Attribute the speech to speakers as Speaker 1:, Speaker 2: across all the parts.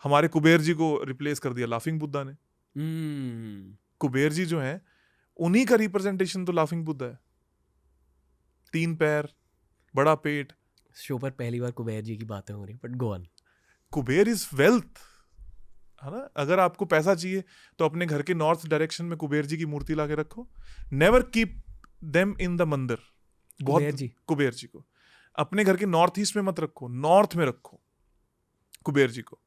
Speaker 1: हमारे कुबेर जी को रिप्लेस कर दिया लाफिंग बुद्धा ने। कुबेर जी जो हैं उन्हीं का रिप्रेजेंटेशन तो लाफिंग बुद्धा है। 3 पैर, बड़ा पेट।
Speaker 2: शो पर पहली बार कुबेर जी की बातें हो रही, but go on.
Speaker 1: Kuber is wealth, है ना। अगर आपको पैसा चाहिए तो अपने घर के नॉर्थ डायरेक्शन में कुबेर जी की मूर्ति लाके रखो। Never keep them in the मंदिर। कुबेर जी को अपने घर के नॉर्थ ईस्ट में मत रखो, नॉर्थ में रखो कुबेर जी को।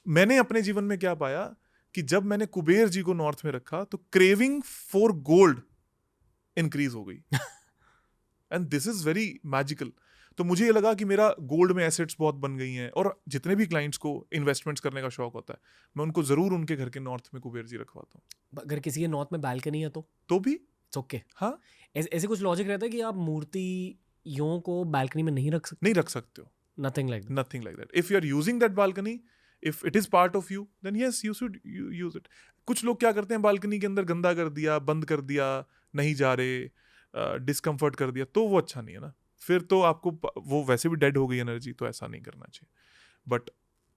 Speaker 1: मैंने अपने जीवन में क्या पाया कि जब मैंने कुबेर जी को नॉर्थ में रखा तो क्रेविंग फॉर गोल्ड इंक्रीज हो गई। And this is very magical. तो मुझे ये लगा कि मेरा गोल्ड में एसेट्स बहुत बन गई हैं, और जितने भी क्लाइंट्स को इन्वेस्टमेंट्स करने का शौक होता है मैं उनको जरूर उनके घर के नॉर्थ में कुबेर जी रखवाता हूँ।
Speaker 2: अगर किसी के नॉर्थ में बालकनी है
Speaker 1: तो भी
Speaker 2: ओके।
Speaker 1: हाँ,
Speaker 2: ऐसे कुछ लॉजिक रहता है कि आप मूर्तियों को बालकनी में नहीं रख
Speaker 1: सकते हो।
Speaker 2: Nothing like
Speaker 1: that. If you are using that balcony, if it is part of you, then yes you should use it. कुछ लोग क्या करते हैं, बालकनी के अंदर गंदा कर दिया, बंद कर दिया, नहीं जा रहे, डिस्कम्फर्ट कर दिया, तो वो अच्छा नहीं है ना। फिर तो आपको वो वैसे भी डेड हो गई एनर्जी, तो ऐसा नहीं करना चाहिए। But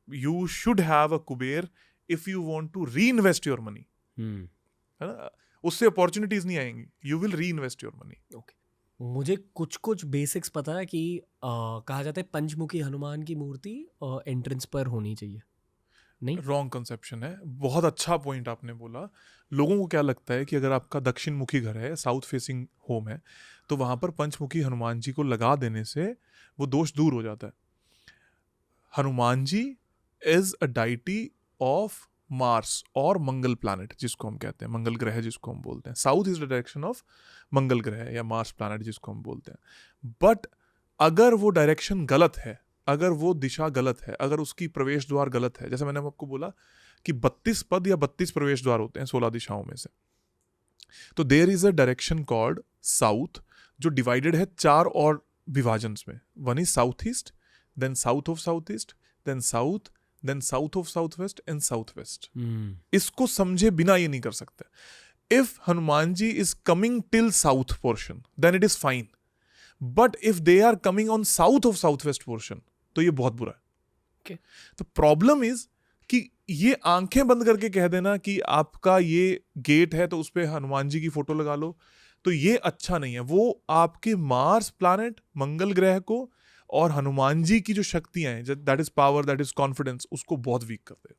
Speaker 1: you should have a Kuber if you want to reinvest your money, है ना। उससे अपॉर्चुनिटीज नहीं आएंगी, you will reinvest your money.
Speaker 2: Okay. मुझे कुछ बेसिक्स पता है कि कहा जाता है पंचमुखी हनुमान की मूर्ति एंट्रेंस पर होनी चाहिए। नहीं,
Speaker 1: रॉन्ग कंसेप्शन है। बहुत अच्छा पॉइंट आपने बोला। लोगों को क्या लगता है कि अगर आपका दक्षिण मुखी घर है, साउथ फेसिंग होम है, तो वहां पर पंचमुखी हनुमान जी को लगा देने से वो दोष दूर हो जाता है। Hanuman ji is a deity of Mars और मंगल प्लैनेट, जिसको हम कहते हैं मंगल ग्रह, जिसको हम बोलते हैं। South is the direction of Mangal ग्रह या मार्स प्लैनेट, जिसको हम बोलते हैं। बट अगर वो डायरेक्शन गलत है, अगर वो दिशा गलत है, अगर उसकी प्रवेश द्वार गलत है, जैसे मैंने आपको बोला कि 32 पद या 32 प्रवेश द्वार होते हैं 16 दिशाओं में से, तो there is a direction called south, जो डिवाइडेड है 4 और विभाजन्स में। One is south east, then south of south east, then south, then south of south west and south west. इसको समझे बिना ये नहीं कर सकते। If Hanuman ji is coming till south portion, then it is fine. But if they are coming on south of south west portion, तो ये बहुत बुरा है। तो प्रॉब्लम इज कि ये आंखें बंद करके कह देना कि आपका ये गेट है तो उस पर हनुमान जी की फोटो लगा लो, तो ये अच्छा नहीं है। वो आपके मार्स प्लैनेट, मंगल ग्रह को, और हनुमान जी की जो शक्तियां हैं, that is power, that is confidence, उसको बहुत वीक कर देगा।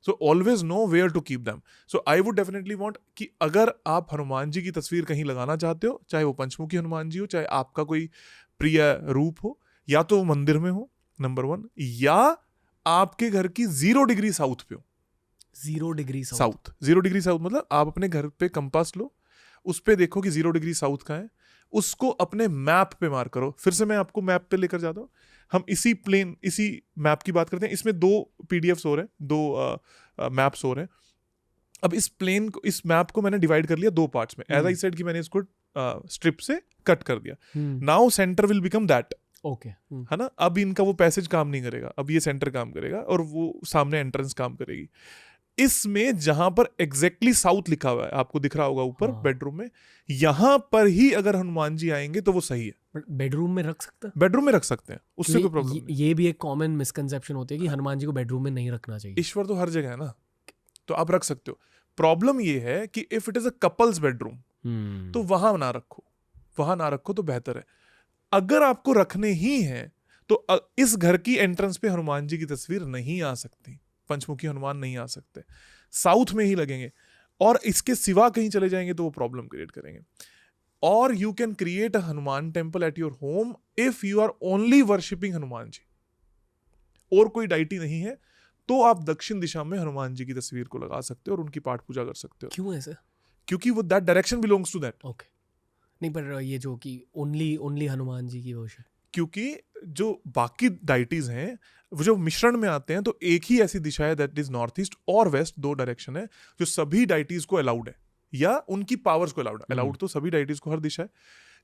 Speaker 1: So always know where to keep them. So I would definitely want कि अगर आप हनुमान जी की तस्वीर कहीं लगाना चाहते हो, चाहे वो पंचमुखी हनुमान जी हो, चाहे आपका कोई प्रिय रूप हो, या तो वो मंदिर में हो, नंबर 1, या आपके घर की 0 डिग्री साउथ पे हो।
Speaker 2: 0 डिग्री
Speaker 1: साउथ 0 डिग्री साउथ मतलब आप अपने घर पे कंपास लो, उस पे देखो कि 0 डिग्री साउथ का है, उसको अपने मैप पे मार करो। फिर से मैं आपको मैप पे लेकर जाता हूँ। हम इसी मैप की बात करते हैं। इसमें 2 PDFs हो रहे हैं, 2 मैप्स हो रहे हैं। अब इस मैप को मैंने डिवाइड कर लिया 2 पार्ट्स में। एज आई सेड कि मैंने इसको स्ट्रिप से कट कर दिया। Now centre will become that,
Speaker 2: okay,
Speaker 1: है ना। अब इनका वो पैसेज काम नहीं करेगा, अब ये सेंटर काम करेगा और वो सामने एंट्रेंस काम करेगी। इसमें जहां पर एग्जैक्टली साउथ लिखा हुआ है, आपको दिख रहा होगा ऊपर बेडरूम में, यहां पर ही अगर हनुमान जी आएंगे तो वो सही है।
Speaker 2: बट बेडरूम में रख सकते हैं?
Speaker 1: बेडरूम में रख सकते हैं, उससे कोई प्रॉब्लम नहीं।
Speaker 2: ये भी एक कॉमन मिसकंसेप्शन होती है कि हनुमान जी को बेडरूम में नहीं रखना चाहिए।
Speaker 1: ईश्वर तो हर जगह है ना, तो आप रख सकते हो। प्रॉब्लम ये है कि if it is a couples bedroom, तो वहां ना रखो तो बेहतर है। अगर आपको रखने ही है तो इस घर की एंट्रेंस पे हनुमान जी की तस्वीर नहीं आ सकती, पंचमुखी हनुमान नहीं आ सकते, साउथ में ही लगेंगे। और इसके सिवा कहीं चले जाएंगे तो वो प्रॉब्लम क्रिएट करेंगे। और you can create a Hanuman temple at your home if you are only worshipping Hanuman ji, और कोई डाइटी नहीं है, तो आप दक्षिण दिशा में हनुमान जी की तस्वीर को लगा सकते हो और उनकी पाठ पूजा कर सकते हो।
Speaker 2: क्यों ऐसे?
Speaker 1: क्योंकि वो that direction belongs to that.
Speaker 2: Okay, नहीं पर ये जो कि ओनली हनुमान जी की वर्शिप,
Speaker 1: क्योंकि जो बाकी डाइटीज हैं वो जो मिश्रण में आते हैं, तो एक ही ऐसी दिशा है दैट इज नॉर्थ ईस्ट और वेस्ट, 2 डायरेक्शन है जो सभी डाइटीज को अलाउड है, या उनकी पावर्स को अलाउड है। अलाउड तो सभी डाइटीज को हर दिशा है,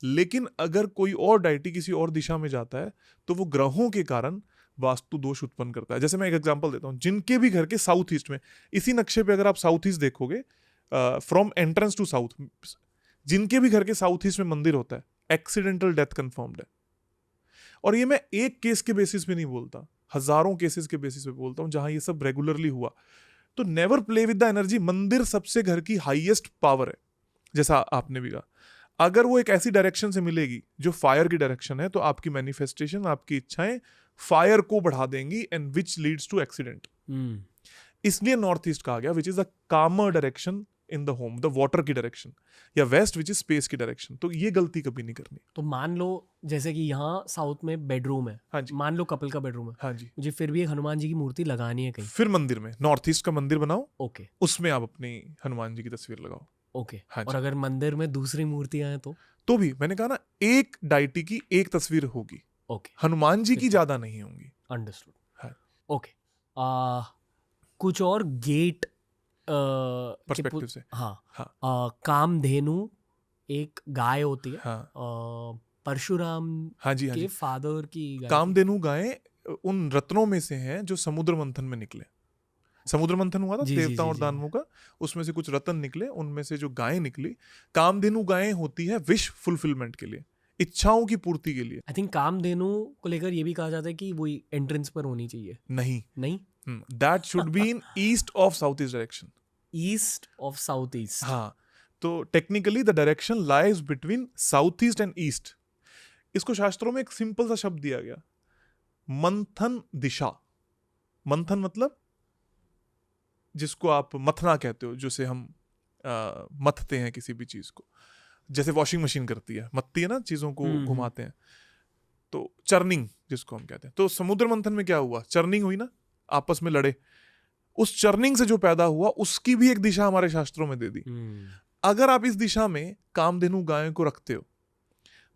Speaker 1: लेकिन अगर कोई और डाइटी किसी और दिशा में जाता है तो वो ग्रहों के कारण वास्तु दोष उत्पन्न करता है। जैसे मैं एक एग्जांपल देता हूँ, जिनके भी घर के साउथ ईस्ट में, इसी नक्शे पे अगर आप साउथ ईस्ट देखोगे, फ्रॉम एंट्रेंस टू साउथ, जिनके भी घर के साउथ ईस्ट में मंदिर होता है, एक्सीडेंटल डेथ कंफर्म्ड है। और ये मैं एक केस के बेसिस पे नहीं बोलता, हजारों केसेस के बेसिस पे बोलता हूँ जहां ये सब रेगुलरली हुआ। तो never play with the energy. मंदिर सबसे घर की हाईएस्ट पावर है, जैसा आपने भी कहा। अगर वो एक ऐसी डायरेक्शन से मिलेगी जो फायर की डायरेक्शन है, तो आपकी मैनिफेस्टेशन, आपकी इच्छाएं फायर को बढ़ा देंगी, and which leads to accident. इसलिए नॉर्थ ईस्ट कहा गया, which is a calmer direction in the home, the water की डायरेक्शन, या वेस्ट विच इज स्पेस की डायरेक्शन। तो ये गलती कभी नहीं करनी।
Speaker 2: तो मान लो जैसे कि यहाँ साउथ में बेडरूम है,
Speaker 1: हाँ जी,
Speaker 2: मान लो कपल का बेडरूम है,
Speaker 1: हाँ जी,
Speaker 2: मुझे फिर भी एक हनुमान जी की मूर्ति लगानी है कहीं।
Speaker 1: फिर मंदिर में नॉर्थ ईस्ट का मंदिर बनाओ,
Speaker 2: ओके
Speaker 1: उसमें आप अपनी हनुमान जी की तस्वीर लगाओ।
Speaker 2: ओके।
Speaker 1: हाँ
Speaker 2: और
Speaker 1: जी।
Speaker 2: अगर मंदिर में दूसरी मूर्तियां हैं
Speaker 1: तो भी मैंने कहा ना, एक डाइटी की एक तस्वीर होगी,
Speaker 2: ओके
Speaker 1: हनुमान जी
Speaker 2: फिर
Speaker 1: की
Speaker 2: तो-
Speaker 1: ज्यादा नहीं होंगी।
Speaker 2: अंडरस्टूड।
Speaker 1: हाँ।
Speaker 2: ओके। कुछ और गेट
Speaker 1: पर्सपेक्टिव से।
Speaker 2: हाँ।
Speaker 1: हाँ।
Speaker 2: कामधेनु एक गाय होती है,
Speaker 1: हाँ,
Speaker 2: परशुराम
Speaker 1: हाँ जी, हाँ
Speaker 2: के
Speaker 1: जी।
Speaker 2: फादर की गाय थी।
Speaker 1: कामधेनु गायें उन रत्नों में से हैं जो समुद्र मंथन में निकले। समुद्र मंथन हुआ था
Speaker 2: जी, जी,
Speaker 1: देवताओं
Speaker 2: जी,
Speaker 1: और
Speaker 2: जी।
Speaker 1: दानवों का, उसमें से कुछ रत्न निकले, उनमें से जो गायें निकली, कामधेनु गायें होती है विश फुलफिलमेंट के लिए, इच्छाओं की पूर्ति के लिए।
Speaker 2: आई थिंक कामधेनु को लेकर ये भी कहा जाता है कि वो एंट्रेंस पर होनी चाहिए।
Speaker 1: नहीं,
Speaker 2: नहीं,
Speaker 1: that should be in east of south east direction.
Speaker 2: East of south east.
Speaker 1: हाँ, तो technically the direction lies between south east and east. इसको शास्त्रों में एक सिंपल सा शब्द दिया गया, मंथन दिशा। मंथन मतलब जिसको आप मथना कहते हो, जिसे हम मथते हैं किसी भी चीज को, जैसे वॉशिंग मशीन करती है, मथती है ना, चीजों को घुमाते हैं। तो चर्निंग जिसको हम कहते हैं। तो समुद्र मंथन में क्या हुआ, चर्निंग हुई ना, आपस में लड़े। उस चर्निंग से जो पैदा हुआ उसकी भी एक दिशा हमारे शास्त्रों में दे दी। अगर आप इस दिशा में कामधेनु गाय को रखते हो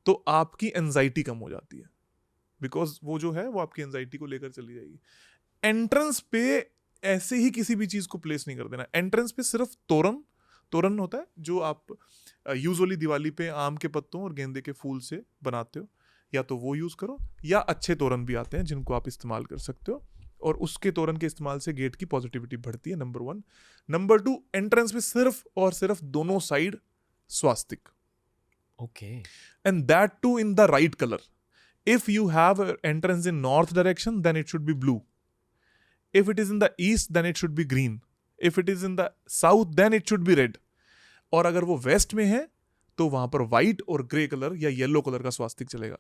Speaker 1: तो आपकी एंजाइटी कम हो जाती है, बिकॉज वो जो है वो आपकी एंजाइटी को लेकर चली जाएगी। एंट्रेंस पे ऐसे ही किसी भी चीज को प्लेस नहीं कर देना। एंट्रेंस पे सिर्फ तोरण होता है जो आप यूजुअली दिवाली पे आम के पत्तों और गेंदे के फूल से बनाते हो, या तो वो यूज करो, या अच्छे तोरण भी आते हैं जिनको आप इस्तेमाल कर सकते हो, और उसके तोरण के इस्तेमाल से गेट की पॉजिटिविटी बढ़ती है, नंबर 1। नंबर 2, एंट्रेंस में सिर्फ और सिर्फ दोनों साइड स्वास्तिक,
Speaker 2: okay,
Speaker 1: and that too in the right color. If you have an entrance in north direction, then it should be blue. If it is in the east, then it should be green. If it is in the south, then it should be red. और अगर वो waste में है तो वहां पर white और grey colour या येलो कलर का स्वास्तिक चलेगा।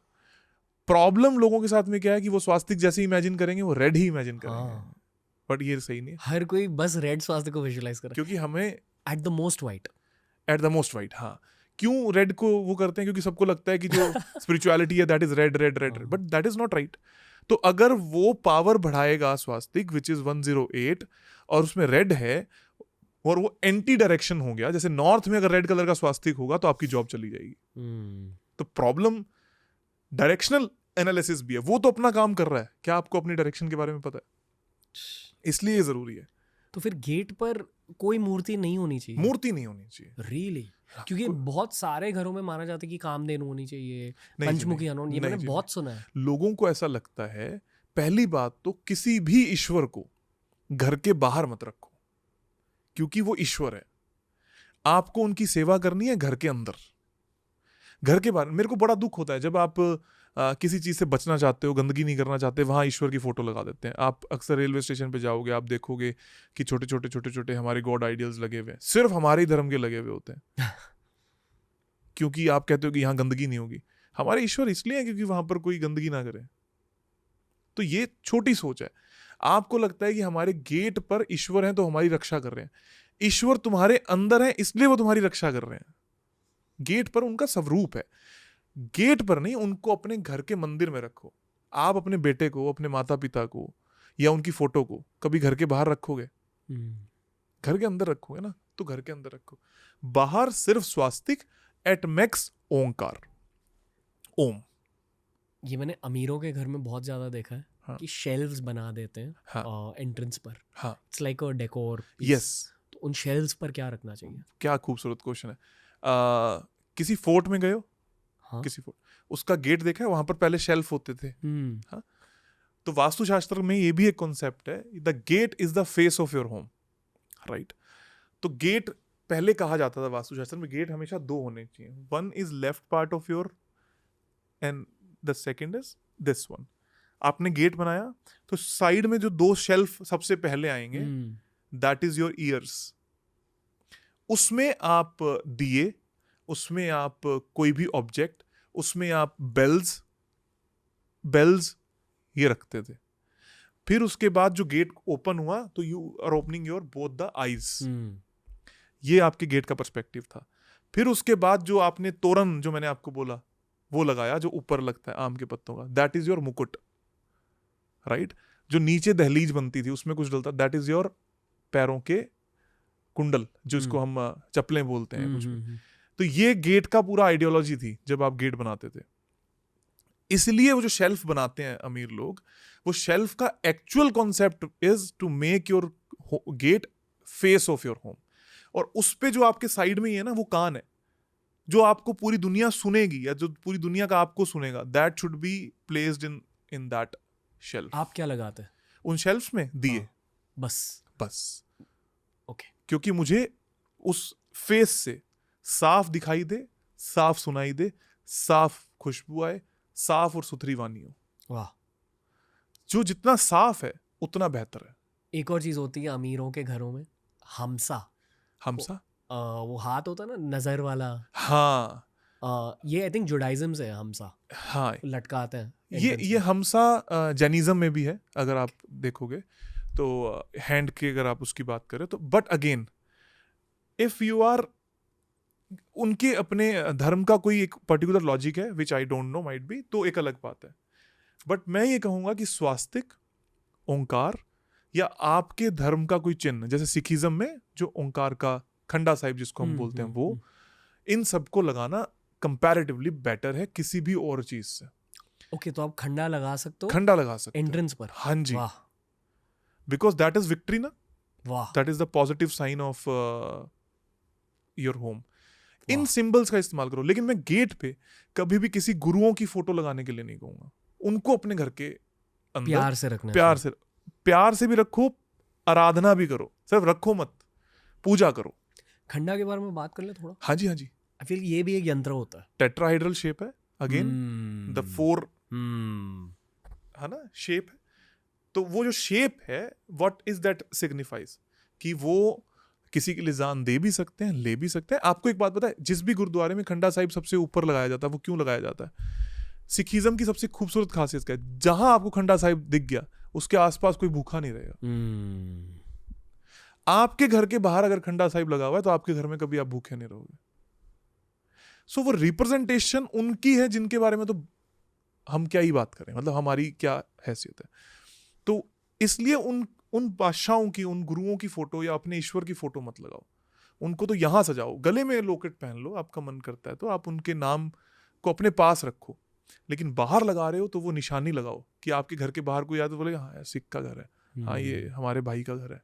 Speaker 1: प्रॉब्लम लोगों के साथ में क्या है कि वो स्वास्तिक जैसे इमेजिन करेंगे वो रेड ही इमेजिन करेंगे, बट ये सही नहीं है,
Speaker 2: हर कोई बस रेड स्वास्थ्य को विजुलाइज कर
Speaker 1: क्योंकि हमें
Speaker 2: at the most white.
Speaker 1: At the most white. हाँ, क्यों रेड को वो करते हैं, क्योंकि सबको लगता है कि जो स्पिरिचुअलिटी है that is red red red, but that is not right. तो अगर वो पावर बढ़ाएगा स्वास्तिक विच इज 108 और उसमें रेड है और वो एंटी डायरेक्शन हो गया, जैसे नॉर्थ में अगर रेड कलर का स्वास्तिक होगा तो आपकी जॉब चली जाएगी। तो प्रॉब्लम डायरेक्शनल एनालिसिस भी है, वो तो अपना काम कर रहा है, क्या आपको अपनी डायरेक्शन के बारे में पता है, इसलिए ये जरूरी है।
Speaker 2: तो फिर गेट पर कोई मूर्ति नहीं होनी चाहिए?
Speaker 1: मूर्ति नहीं होनी चाहिए,
Speaker 2: रियली? क्योंकि बहुत सारे घरों में माना जाता है कि कामधेनु होनी चाहिए,
Speaker 1: नहीं जी,
Speaker 2: पंचमुखी
Speaker 1: नहीं,
Speaker 2: हनुमान, ये
Speaker 1: नहीं
Speaker 2: मैंने
Speaker 1: जी,
Speaker 2: बहुत सुना है।
Speaker 1: लोगों को ऐसा लगता है, पहली बात तो किसी भी ईश्वर को घर के बाहर मत रखो, क्योंकि वो ईश्वर है। आपको उनकी सेवा करनी है घर के अंदर। घर के बाहर मेरे को बड़ा दुख होता है जब आप किसी चीज से बचना चाहते हो, गंदगी नहीं करना चाहते, वहां ईश्वर की फोटो लगा देते हैं। आप अक्सर रेलवे स्टेशन पे जाओगे, आप देखोगे कि छोटे छोटे छोटे छोटे हमारे गॉड आइडियल्स लगे हुए हैं, सिर्फ हमारे ही धर्म के लगे हुए होते हैं क्योंकि आप कहते हो कि यहाँ गंदगी नहीं होगी। हमारे ईश्वर इसलिए है क्योंकि वहां पर कोई गंदगी ना करे। तो ये छोटी सोच है। आपको लगता है कि हमारे गेट पर ईश्वर हैं तो हमारी रक्षा कर रहे हैं। ईश्वर तुम्हारे अंदर है इसलिए वो तुम्हारी रक्षा कर रहे हैं। गेट पर उनका स्वरूप है, गेट पर नहीं। उनको अपने घर के मंदिर में रखो। आप अपने बेटे को, अपने माता पिता को या उनकी फोटो को कभी घर के बाहर रखोगे? घर के अंदर रखोगे ना, तो घर के अंदर रखो। बाहर सिर्फ स्वास्तिक, एट मैक्स ओंकार, ओम।
Speaker 2: ये मैंने अमीरों के घर में बहुत ज्यादा देखा है।
Speaker 1: हाँ।
Speaker 2: कि शेल्व्स बना देते हैं
Speaker 1: हाँ।
Speaker 2: एंट्रेंस पर।
Speaker 1: हाँ,
Speaker 2: it's like a decor.
Speaker 1: Yes.
Speaker 2: तो उन शेल्व्स पर क्या रखना चाहिए?
Speaker 1: क्या खूबसूरत क्वेश्चन है। किसी फोर्ट में गए हो?
Speaker 2: हाँ।
Speaker 1: किसी फोर्ट, उसका गेट देखा है, वहां पर पहले शेल्फ होते थे। हाँ, तो वास्तुशास्त्र में ये भी एक कॉन्सेप्ट है, the gate is the face of your home, right. तो गेट पहले कहा जाता था वास्तुशास्त्र में, गेट हमेशा 2 होने चाहिए। One is left part of your and the second is this one. आपने गेट बनाया तो साइड में जो 2 शेल्फ सबसे पहले आएंगे, दैट इज योर ईयर्स। उसमें आप दिए, उसमें आप कोई भी ऑब्जेक्ट, उसमें आप बेल्स ये रखते थे। फिर उसके बाद जो गेट ओपन हुआ तो you are opening your both the eyes. ये आपके गेट का पर्सपेक्टिव था। फिर उसके बाद जो आपने तोरण, जो मैंने आपको बोला, वो लगाया जो ऊपर लगता है आम के पत्तों का, दैट इज योर मुकुट, राइट। जो नीचे दहलीज बनती थी उसमें कुछ डलता, दैट इज योर पैरों के कुंडल, जो इसको हम चप्पलें बोलते हैं कुछ भी। तो ये गेट का पूरा आइडियोलॉजी थी जब आप गेट बनाते थे। इसलिए वो जो शेल्फ बनाते हैं अमीर लोग, वो शेल्फ का actual concept is to make your gate face of your home. और उस पे जो आपके साइड में ही है ना, वो कान है जो आपको पूरी दुनिया सुनेगी, या जो पूरी दुनिया का आपको सुनेगा, that should be placed in that shelf.
Speaker 2: आप क्या लगाते हैं
Speaker 1: उन शेल्फ्स में? दिए।
Speaker 2: बस ओके।
Speaker 1: क्योंकि मुझे उस फेस से साफ दिखाई दे, साफ सुनाई दे, साफ खुशबू आए, साफ और सुथरी वाणी हो।
Speaker 2: वाह।
Speaker 1: जो जितना साफ है उतना बेहतर है।
Speaker 2: एक और चीज होती है अमीरों के घरों में, हमसा। वो हाथ होता है ना, नजर वाला।
Speaker 1: हाँ,
Speaker 2: ये आई थिंक जुडाइज्म से है हमसा।
Speaker 1: हाँ,
Speaker 2: लटकाते हैं
Speaker 1: ये हमसा जैनिज्म में भी है अगर आप देखोगे तो, हैंड की अगर आप उसकी बात करें तो। But again, if you are, उनके अपने धर्म का कोई एक पर्टिकुलर लॉजिक है which I don't know, might be, तो एक अलग बात है। बट मैं ये कहूंगा कि स्वास्तिक, ओंकार, या आपके धर्म का कोई चिन्ह, जैसे सिखिज्म में जो ओंकार का खंडा साहिब जिसको हम बोलते हैं, वो इन सबको लगाना कंपैरेटिवली बेटर है किसी भी और चीज से।
Speaker 2: ओके, तो आप खंडा लगा सकते हो?
Speaker 1: खंडा लगा सकते हो
Speaker 2: एंट्रेंस पर?
Speaker 1: हाँ जी,
Speaker 2: वाह,
Speaker 1: बिकॉज दैट इज विक्ट्री ना,
Speaker 2: वाह।
Speaker 1: That is the positive sign of your home. इन सिंबल्स का इस्तेमाल करो। लेकिन मैं गेट पे कभी भी किसी गुरुओं की फोटो लगाने के लिए नहीं कहूंगा। उनको अपने घर के अंदर
Speaker 2: प्यार से रखना,
Speaker 1: प्यार से भी रखो, आराधना भी करो, सिर्फ रखो मत, पूजा करो।
Speaker 2: खंडा के बारे में बात कर ले थोड़ा।
Speaker 1: हाँ जी, हाँ जी।
Speaker 2: आई फील ये भी एक यंत्र होता है।
Speaker 1: टेट्राहाइड्रल शेप है, अगेन द 4 है ना शेप है। तो वो जो शेप है, व्हाट इज दैट सिग्निफाइज, कि वो किसी के लिए जान दे भी सकते हैं, ले भी सकते हैं। आपको एक बात पता है, जिस भी गुरुद्वारे में खंडा साहिब सबसे ऊपर लगाया जाता है, वो क्यों लगाया जाता है? सिखिज्म की सबसे खूबसूरत खासियत क्या है? जहां आपको खंडा साहिब दिख गया, उसके आसपास कोई भूखा नहीं रहेगा। आपके घर के बाहर अगर खंडा साहिब लगा हुआ है तो आपके घर में कभी आप भूखे नहीं रहोगे। सो वो रिप्रेजेंटेशन उनकी है जिनके बारे में तो हम क्या ही बात करें, मतलब हमारी क्या हैसियत है। तो इसलिए उन बादशाहों की, उन गुरुओं की फोटो या अपने ईश्वर की फोटो मत लगाओ। उनको तो यहां सजाओ, गले में लॉकेट पहन लो, आपका मन करता है तो आप उनके नाम को अपने पास रखो। लेकिन बाहर लगा रहे हो तो वो निशानी लगाओ कि आपके घर के बाहर कोई आए तो बोले हाँ सिख का घर है, हाँ ये हमारे भाई का घर है।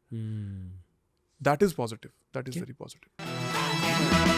Speaker 1: That is positive, that is very positive.